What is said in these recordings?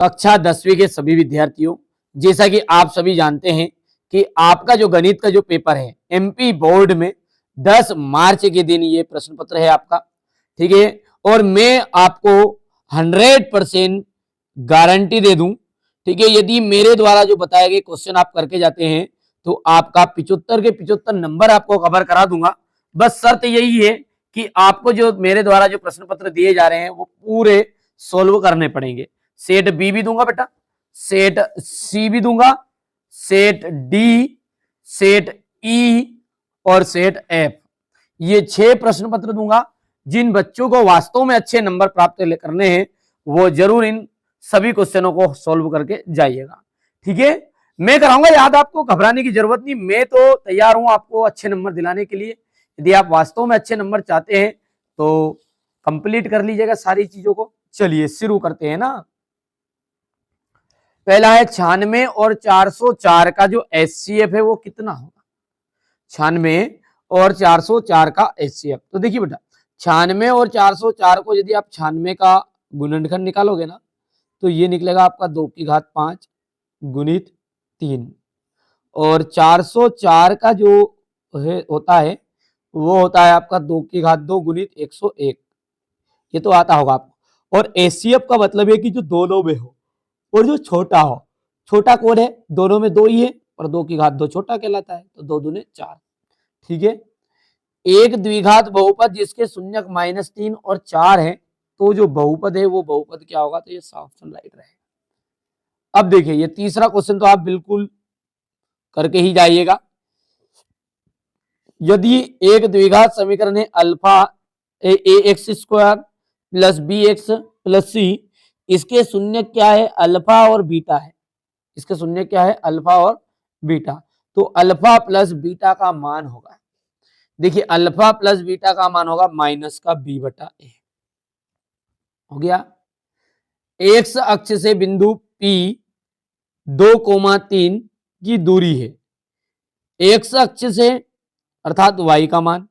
कक्षा 10वीं के सभी विद्यार्थियों, जैसा कि आप सभी जानते हैं कि आपका जो गणित का जो पेपर है एमपी बोर्ड में 10 मार्च के दिन ये प्रश्न पत्र है आपका, ठीक है। और मैं आपको 100% गारंटी दे दूं, ठीक है, यदि मेरे द्वारा जो बताए गए क्वेश्चन आप करके जाते हैं तो आपका 75 के 75 नंबर आपको कवर करा दूंगा। बस शर्त यही है कि आपको जो मेरे द्वारा जो प्रश्न पत्र दिए जा रहे हैं वो पूरे सोल्व करने पड़ेंगे। सेट बी भी दूंगा बेटा, सेट सी भी दूंगा, सेट डी, सेट ई और सेट एफ, ये 6 प्रश्न पत्र दूंगा। जिन बच्चों को वास्तव में अच्छे नंबर प्राप्त करने हैं वो जरूर इन सभी क्वेश्चनों को सॉल्व करके जाइएगा, ठीक है। मैं कराऊंगा याद, आपको घबराने की जरूरत नहीं, मैं तो तैयार हूं आपको अच्छे नंबर दिलाने के लिए। यदि आप वास्तव में अच्छे नंबर चाहते हैं तो कंप्लीट कर लीजिएगा सारी चीजों को। चलिए शुरू करते हैं ना। पहला है 96 और 404 का जो एचसीएफ है वो कितना होगा। 96 और 404 का एचसीएफ, तो देखिए बेटा 96 और 404 को यदि आप 96 का गुणनखंड निकालोगे ना तो ये निकलेगा आपका 2 की घात 5 गुणित 3, और 404 का जो होता है वो होता है आपका 2 की घात 2 गुणित 101, ये तो आता होगा आपको। और एचसीएफ का मतलब है कि जो दोनों में हो और जो छोटा हो। छोटा कौन है, दोनों में 2 ही है और 2 की घात 2 छोटा कहलाता है, तो 2 दूने 4, ठीक है। एक द्विघात बहुपद जिसके शून्यक -3 और 4 है, तो जो बहुपद है वो बहुपद क्या होगा, तो ये ऑप्शन राइट रहेगा। अब देखिए ये तीसरा क्वेश्चन तो आप बिल्कुल करके ही जाइएगा। यदि एक द्विघात समीकरण है alpha A X square plus B X plus C, इसके शून्य क्या है, अल्फा और बीटा है। इसके शून्य क्या है, अल्फा और बीटा। तो अल्फा प्लस बीटा का मान होगा, देखिए अल्फा प्लस बीटा का मान होगा माइनस का बी बटा ए, हो गया। एक्स अक्ष से बिंदु P 2,3 की दूरी है, एक्स अक्ष से अर्थात y का मान,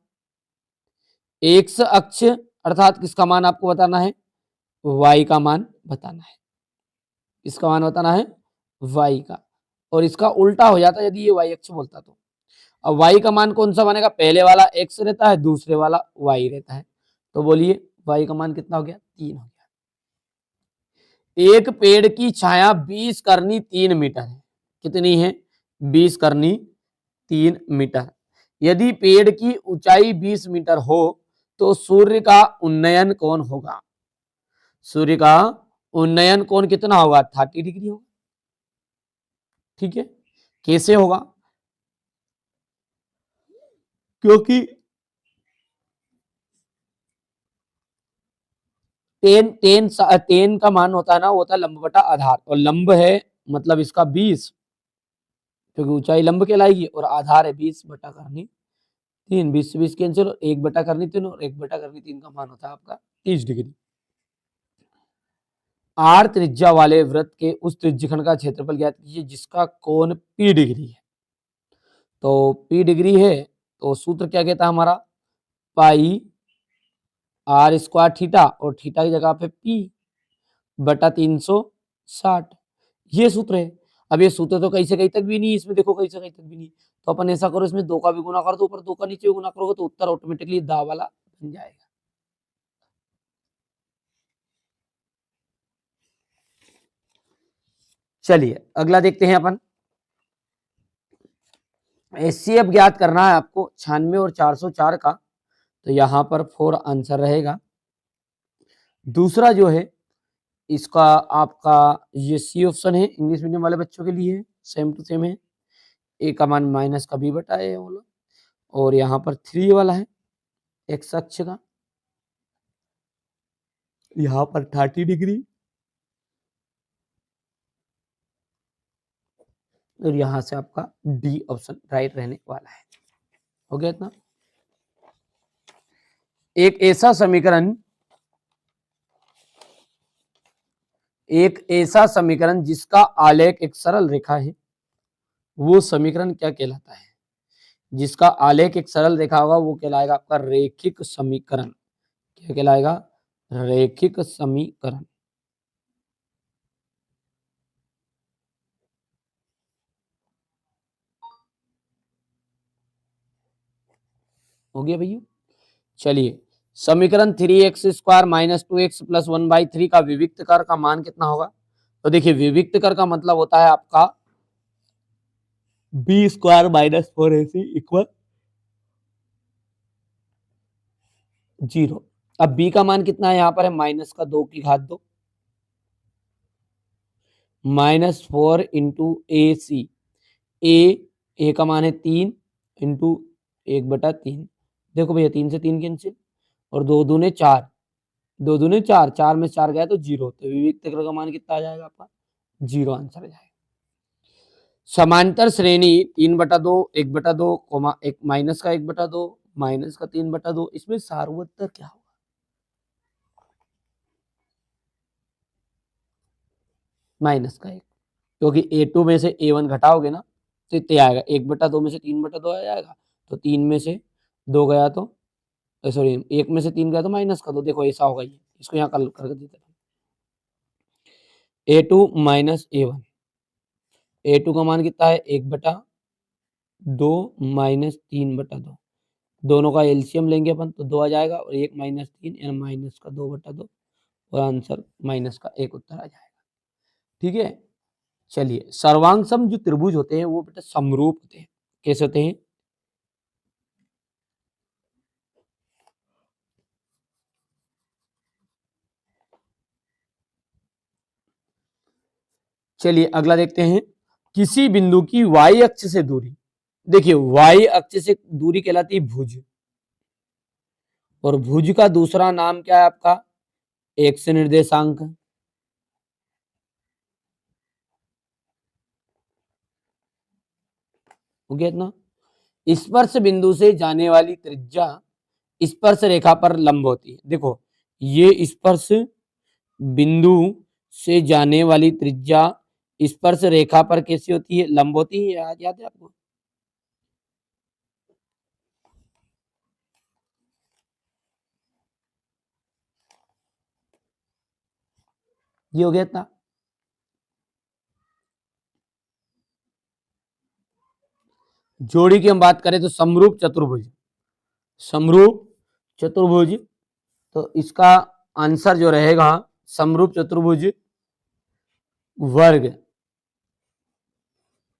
एक्स अक्ष अर्थात किसका मान आपको बताना है, y का मान बताना है, इसका मान बताना है y का, और इसका उल्टा हो जाता यदि ये y अक्ष बोलता तो। अब y का मान कौन सा बनेगा, पहले वाला x रहता है दूसरे वाला y रहता है, तो बोलिए y का मान कितना हो गया, 3 हो गया। एक पेड़ की छाया 20 करनी 3 मीटर है, कितनी है, 20 करनी 3 मीटर। यदि पेड़ की ऊंचाई 20 मीटर हो तो सूर्य का उन्नयन कोण होगा, सूर्य का उन्नयन कोण कितना होगा, 30 डिग्री होगा, ठीक है। कैसे होगा, क्योंकि टेन का मान होता है ना, वो होता है लंब बटा आधार, और लंब है मतलब इसका 20, क्योंकि ऊंचाई लंब कहलाएगी, और आधार है 20 बटा करनी 3, 20 से 20 कैंसिल, और 1 बटा करनी 3, और 1 बटा करनी 3 का मान होता है आपका 30 डिग्री। आर त्रिज्या वाले वृत्त के उस त्रिज्यखंड का क्षेत्रफल ज्ञात कीजिए जिसका कोण P डिग्री है। तो P डिग्री है तो सूत्र क्या कहता है हमारा, पाई आर स्क्वायर थीटा, और थीटा की जगह पे P बटा 360, ये सूत्र है। अब ये सूत्र तो कहीं से कहीं तक भी नहीं, इसमें देखो कहीं से कहीं तक भी नहीं, तो अपन ऐसा करो इसमें 2 का भी गुना कर दो, ऊपर 2 का नीचे भी गुना करोगे तो उत्तर ऑटोमेटिकली दा वाला बन जाएगा। चलिए अगला देखते हैं अपन, एचसीएफ ज्ञात करना है आपको 96 और 404 का, तो यहां पर 4 आंसर रहेगा। दूसरा जो है इसका आपका ये सी ऑप्शन है, इंग्लिश मीडियम वाले बच्चों के लिए सेम टू सेम है, ए का मान माइनस का बी बटा ए बोलो, और यहाँ पर 3 वाला है एक्स अक्ष का, यहाँ पर 30 डिग्री, और यहां से आपका डी ऑप्शन राइट रहने वाला है। हो गया इतना। एक ऐसा समीकरण जिसका आलेख एक सरल रेखा है, वो समीकरण क्या कहलाता है, जिसका आलेख एक सरल रेखा होगा वो कहलाएगा आपका रेखिक समीकरण। क्या कहलाएगा, रेखिक समीकरण। हो गया भैया। चलिए समीकरण 3x² माइनस 2x प्लस 1/3 का विविक्त कर का मान कितना होगा? तो देखिए विविक्त कर का मतलब होता है आपका b² माइनस 4ac इक्वल 0। अब b का मान कितना है यहाँ पर है माइनस का 2 की घात 2 माइनस 4 इंटू ए सी। ए का मान है 3 इंटू 1/3। देखो भैया 3 से 3 कैंसिल और 2 दूने 4, 2 दूने 4, 4 में 4 गया तो 0। तो विविक्त कर का मान कितना आ जाएगा आपका? 0 आंसर आ जाएगा। समांतर श्रेणी 3/2 1/2 कोमा 1 माइनस का 1/2 माइनस का 3/2। इसमें सार्वत्तर क्या होगा? माइनस का 1, क्योंकि a2 में से a1 घटाओगे ना तो इतने आएगा। 1/2 में से 3/2 आ जाएगा तो 3 में से 2 गया तो सॉरी 1 में से 3 गया तो माइनस का 2। देखो ऐसा होगा ये, इसको यहाँ कर कर देते हैं। a2 माइनस a1, a2 का मान कितना है 1/2 माइनस 3/2। दोनों का एलसीएम लेंगे अपन तो 2 आ जाएगा और 1 माइनस 3 यानी माइनस का 2/2 और आंसर माइनस का 1 उत्तर आ जाएगा। ठीक है। चलिए सर्वांग सम जो त्रिभुज होते हैं वो बेटा समरूप होते हैं। कैसे होते हैं? चलिए अगला देखते हैं। किसी बिंदु की y अक्ष से दूरी, देखिए y अक्ष से दूरी कहलाती है भुज, और भुज का दूसरा नाम क्या है आपका? एक्स निर्देशांक। हो गया इतना। स्पर्श बिंदु से जाने वाली त्रिज्या स्पर्श रेखा पर लंब होती है। देखो ये स्पर्श बिंदु से जाने वाली त्रिज्या स्पर्श रेखा पर कैसी होती है? लंब होती है। याद है आपको? ये हो गया इतना। जोड़ी की हम बात करें तो समरूप चतुर्भुज, समरूप चतुर्भुज, तो इसका आंसर जो रहेगा समरूप चतुर्भुज वर्ग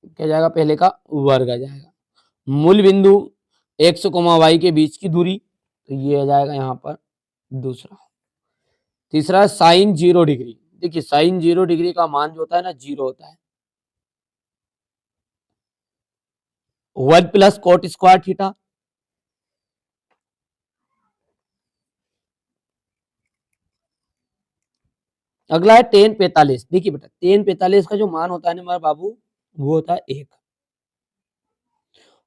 क्या जाएगा? पहले का वर्ग आ जाएगा। मूल बिंदु x, y के बीच की दूरी, तो ये आ जाएगा यहाँ पर दूसरा। तीसरा साइन 0 डिग्री। देखिए साइन 0 डिग्री का मान जो होता है ना 0 होता है। 1 प्लस कोट स्क्वायर थीटा। अगला है टेन 45। देखिए बेटा टेन 45 का जो मान होता है ना हमारे बाबू वो होता है 1,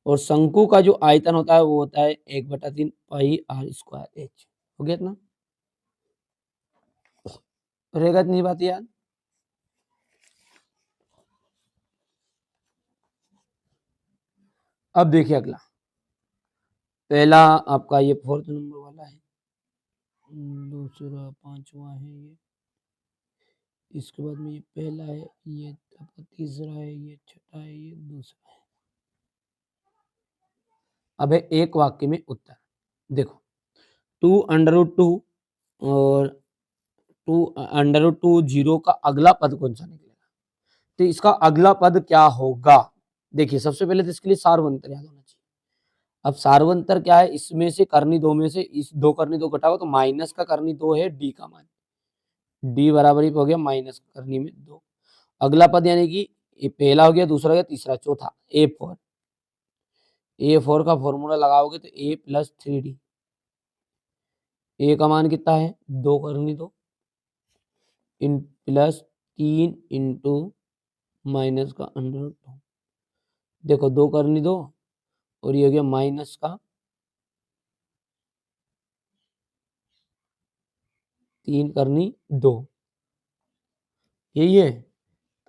और शंकु का जो आयतन होता है वो होता है 1/3 पाई आर स्क्वायर एच। हो गया इतना। रहेगा इतनी बात याद। अब देखिए अगला, पहला आपका ये 4th नंबर वाला है, दूसरा 5वां है ये, इसके बाद में ये पहला है, ये आपका तीसरा है, ये छठा है, ये दूसरा है। अब है एक वाक्य में उत्तर। देखो 2√2 और 2√2 0 का अगला पद कौन सा निकलेगा? तो इसका अगला पद क्या होगा? देखिए सबसे पहले तो इसके लिए सार्वंतर याद होना चाहिए। अब सार्वंतर क्या है? इसमें से करनी दो में से इस दो करनी दो घटाओ तो माइनस का करनी दो है डी का मान, डी बराबर ही हो गया माइनस करनी में 2। अगला पद यानी कि ये पहला हो गया, दूसरा हो गया, तीसरा, चौथा A4। A4 का फॉर्मूला लगाओगे तो A प्लस 3D। ए का मान कितना है? 2 करनी दो इन प्लस 3 इंटू माइनस का √2। देखो 2 करनी दो और ये हो गया माइनस का 3 करनी 2। यही है।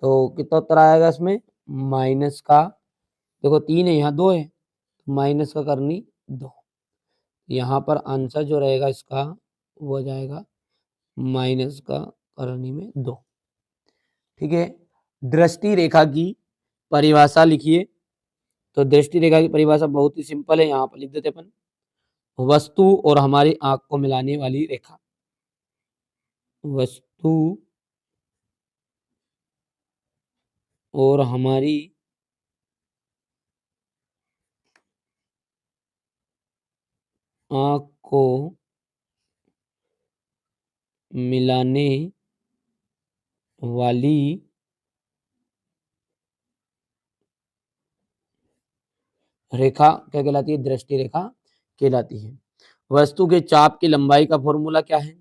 तो कितना उत्तर आएगा इसमें? माइनस का, देखो 3 है यहाँ 2 है, माइनस का करनी 2। यहाँ पर आंसर जो रहेगा इसका वो हो जाएगा माइनस का करनी में 2। ठीक है। दृष्टि रेखा की परिभाषा लिखिए। तो दृष्टि रेखा की परिभाषा बहुत ही सिंपल है, यहाँ पर लिख देते अपन। वस्तु और हमारी आंख को मिलाने वाली रेखा, वस्तु और हमारी आंख को मिलाने वाली रेखा क्या कहलाती है? दृष्टि रेखा कहलाती है। वस्तु के चाप की लंबाई का फॉर्मूला क्या है?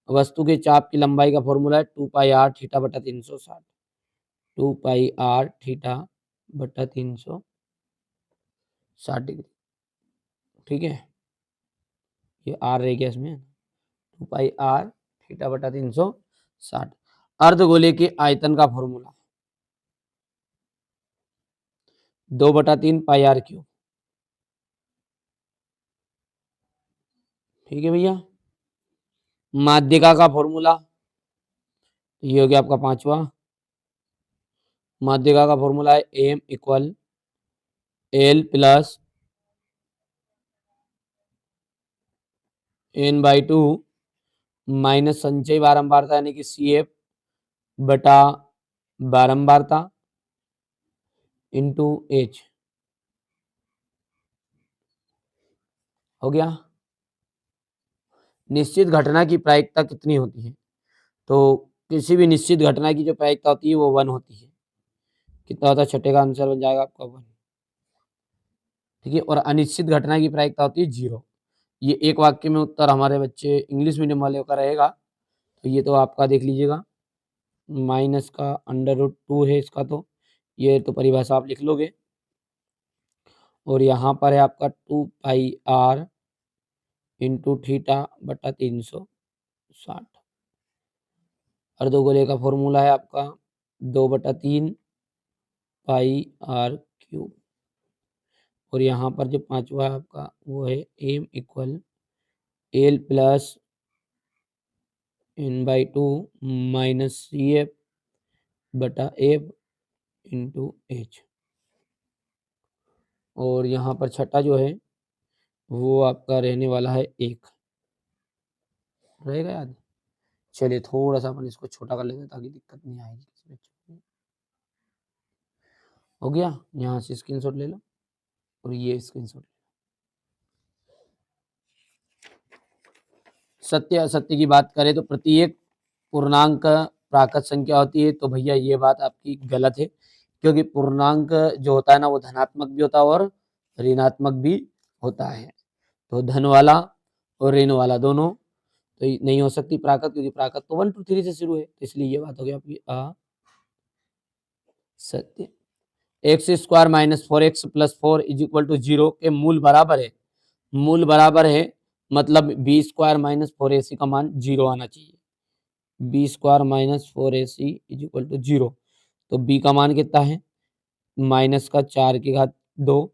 वस्तु के चाप की लंबाई का फॉर्मूला है 2 पाई आर थीटा बटा 360, 2 पाई आर थीटा बटा 360 डिग्री। ठीक है, ये आर रह गया इसमें, 2 पाई आर थीटा बटा 360। अर्धगोले के आयतन का फॉर्मूला 2/3 पाई आर क्यूब। ठीक है भैया। माध्यिका का फॉर्मूला, ये हो गया आपका पांचवा। माध्यिका का फॉर्मूला है M equal L plus n/2 minus संचयी बारंबारता यानी कि CF बटा बारंबारता इंटू H। हो गया। निश्चित घटना की प्रायिकता कितनी होती है? तो किसी भी निश्चित घटना की जो प्रायिकता होती है वो 1 होती है। कितना होता है? छठे का आंसर बन जाएगा आपका 1। ठीक है, और अनिश्चित घटना की प्रायिकता होती है 0। ये एक वाक्य में उत्तर हमारे बच्चे इंग्लिश मीडियम वाले का रहेगा, तो ये तो आपका देख लीजिएगा, माइनस का √2 है इसका, तो ये तो परिभाषा आप लिख लोगे। और यहाँ पर है आपका 2 पाई आर इंटू थीटा बटा 360। अर्धगोले का फॉर्मूला है आपका 2/3 पाई आर क्यूब। और यहाँ पर जो पांचवा है आपका वो है M equal L plus n/2 minus CF बटा F इंटू H। और यहाँ पर छठा जो है वो आपका रहने वाला है 1। रहेगा याद? चलिए थोड़ा सा अपन इसको छोटा कर लेते हैं ताकि दिक्कत नहीं आएगी किसी बच्चे को। हो गया, यहाँ से स्क्रीनशॉट ले लो और ये स्क्रीनशॉट। सत्य असत्य की बात करें तो प्रत्येक पूर्णांक प्राकृत संख्या होती है, तो भैया ये बात आपकी गलत है, क्योंकि पूर्णांक जो होता है ना वो धनात्मक भी होता है और ऋणात्मक भी होता है। तो धन वाला और ऋण वाला दोनों तो नहीं हो सकती प्राकृत, क्योंकि प्राकृत तो 1 2 3 से शुरू है, तो इसलिए ये बात हो गई आपकी असत्य। x² minus 4x plus 4 is equal to 0 के मूल बराबर है। मूल बराबर है मतलब b² माइनस 4ac का मान 0 आना चाहिए। b² minus 4ac is equal to 0। तो b का मान कितना है? माइनस का 4⁴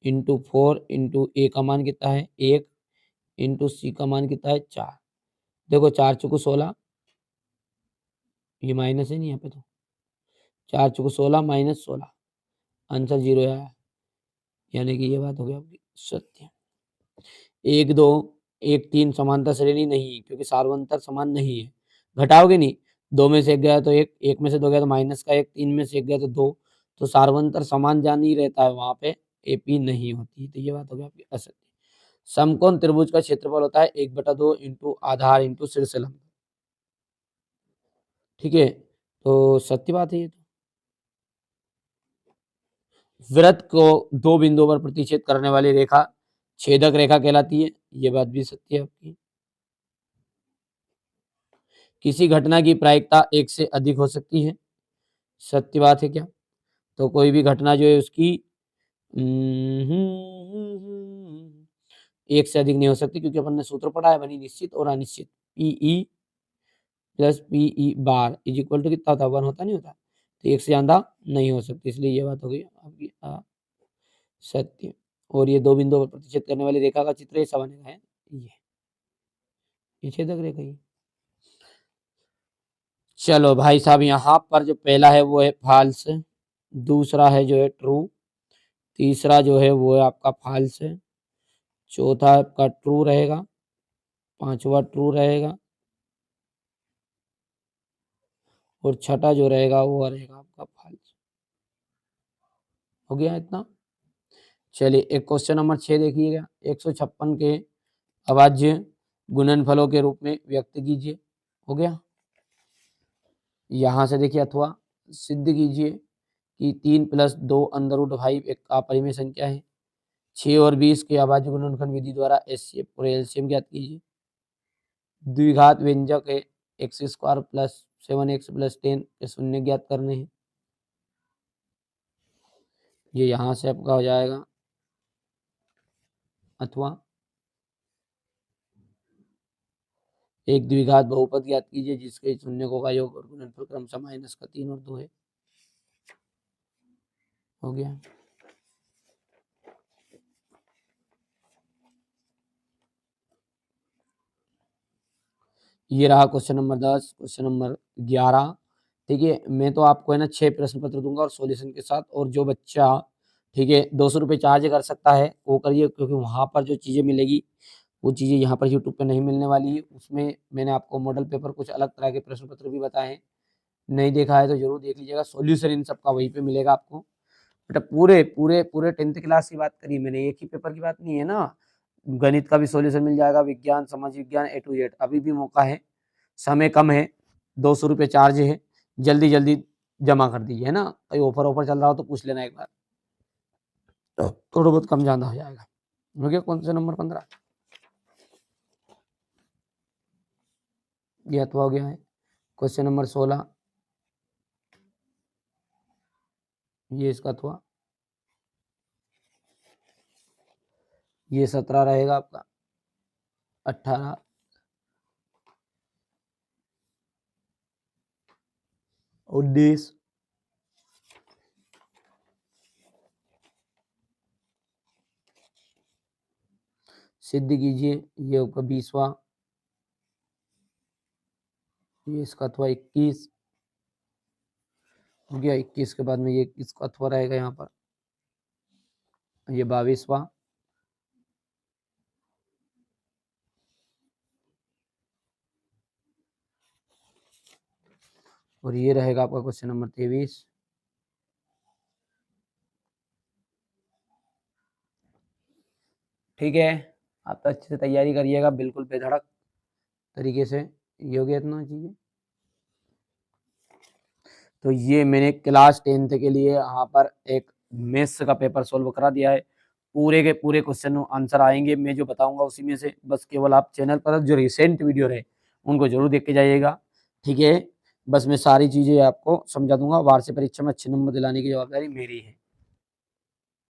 इंटू 4 इंटू a का मान कितना है? 1 इंटू c का मान कितना है? 4। देखो 4 चुको 16, ये माइनस है नहीं यहाँ पे, तो 4 चुको 16 माइनस 16, आंसर 0 आया, यानी कि ये बात हो गई आपकी सत्य। 1 2 1 3 समांतर श्रेणी नहीं, क्योंकि सार्वंतर समान नहीं है। घटाओगे नहीं, 2 में से 1 गया तो 1, 1 में से 2 गया तो माइनस का 1, 3 में से 1 गया तो 2, तो सार्वंतर समान जा नहीं रहता है, वहां पे AP नहीं होती। तो ये बात हो गई आपकी असत्य। समकोण त्रिभुज का क्षेत्रफल होता है 1/2 इंटू आधार इंटू शीर्ष लंब। ठीक है, तो सत्य बात है ये। तो वृत्त को 2 बिंदुओं पर प्रतिच्छेद करने वाली रेखा छेदक रेखा कहलाती है, ये बात भी सत्य है आपकी। किसी घटना की प्रायिकता 1 से अधिक हो सकती है, सत्य बात है क्या? तो कोई भी घटना जो है उसकी 1 से अधिक नहीं हो सकती, क्योंकि अपन ने सूत्र पढ़ा है बनी निश्चित और अनिश्चित, PE plus PE bar is equal to कितना होता है? 1 होता नहीं होता, तो 1 से ज्यादा नहीं हो सकती, इसलिए ये बात हो गई आपकी सत्य। और ये 2 बिंदुओं पर प्रतिच्छेद करने वाली रेखा का चित्र ऐसा बनेगा है, ये छेदक रेखा ही। चलो भाई साहब, यहाँ पर जो पहला है वो है फॉल्स, दूसरा है जो है ट्रू, तीसरा जो है वो है आपका फॉल्स है, चौथा आपका ट्रू रहेगा, पांचवा ट्रू रहेगा और छठा जो रहेगा वो रहेगा आपका फॉल्स। हो गया इतना। चलिए एक क्वेश्चन नंबर 6 देखिएगा। 156 के अभाज्य गुणनफलों के रूप में व्यक्त कीजिए। हो गया। यहां से देखिए अथवा सिद्ध कीजिए कि 3 + 2 √5 एक अपरिमेय संख्या है। 6 और 20 के अभाज्य गुणनफल विधि द्वारा एचसीएफ और एलसीएम ज्ञात कीजिए। द्विघात व्यंजक है x² + 7x + 10 के शून्य ज्ञात करने हैं। ये यहां से आपका हो जाएगा। अथवा एक द्विघात बहुपद ज्ञात कीजिए जिसके शून्यकों का योग और गुणनफल क्रमशः -3 और 2 है। हो गया। ये रहा क्वेश्चन नंबर 10। क्वेश्चन नंबर 11, ठीक है। मैं तो आपको है ना 6 प्रश्न पत्र दूंगा और सॉल्यूशन के साथ, और जो बच्चा ठीक है 200 रुपये चार्ज कर सकता है वो करिए, क्योंकि वहाँ पर जो चीज़ें मिलेगी वो चीज़ें यहाँ पर यूट्यूब पे नहीं मिलने वाली है। उसमें मैंने आपको मॉडल पेपर कुछ अलग तरह के प्रश्न पत्र भी बताए हैं, नहीं देखा है तो जरूर देख लीजिएगा। सॉल्यूशन इन सब का वहीं पे मिलेगा आपको। बेटा पूरे पूरे पूरे 10th क्लास की बात करी मैंने, एक ही पेपर की बात नहीं है ना। गणित का भी सॉल्यूशन मिल जाएगा, विज्ञान, समाज विज्ञान, A to Z। अभी भी मौका है, समय कम है, 200 रुपये चार्ज है, जल्दी जल्दी जमा कर दीजिए, है ना। कहीं ऑफर चल रहा हो तो पूछ लेना एक बार, तो थोड़ा बहुत कम ज्यादा हो जाएगा। हो गया। कौन सा नंबर 15 ये अथवा हो गया है। क्वेश्चन नंबर 16 ये इसका अथवा, ये 17 रहेगा आपका, 18, 19, सिद्ध कीजिए। ये आपका 20वां, ये इसका अथवा 21 हो गया। 21 के बाद में ये 21 का अथवा रहेगा यहाँ पर, ये 22वां, और ये रहेगा आपका क्वेश्चन नंबर 23। ठीक है। आप तो अच्छे से तैयारी करिएगा, बिल्कुल बेधड़क तरीके से। ये हो गया इतना चीजें। तो ये मैंने क्लास 10th के लिए यहाँ पर एक मैथ्स का पेपर सोल्व करा दिया है। पूरे के पूरे क्वेश्चन आंसर आएंगे, मैं जो बताऊंगा उसी में से। बस केवल आप चैनल पर जो रिसेंट वीडियो रहे उनको जरूर देख के जाइएगा, ठीक है। बस मैं सारी चीजें आपको समझा दूंगा। वार्षिक परीक्षा में अच्छे नंबर दिलाने की जवाबदारी मेरी है।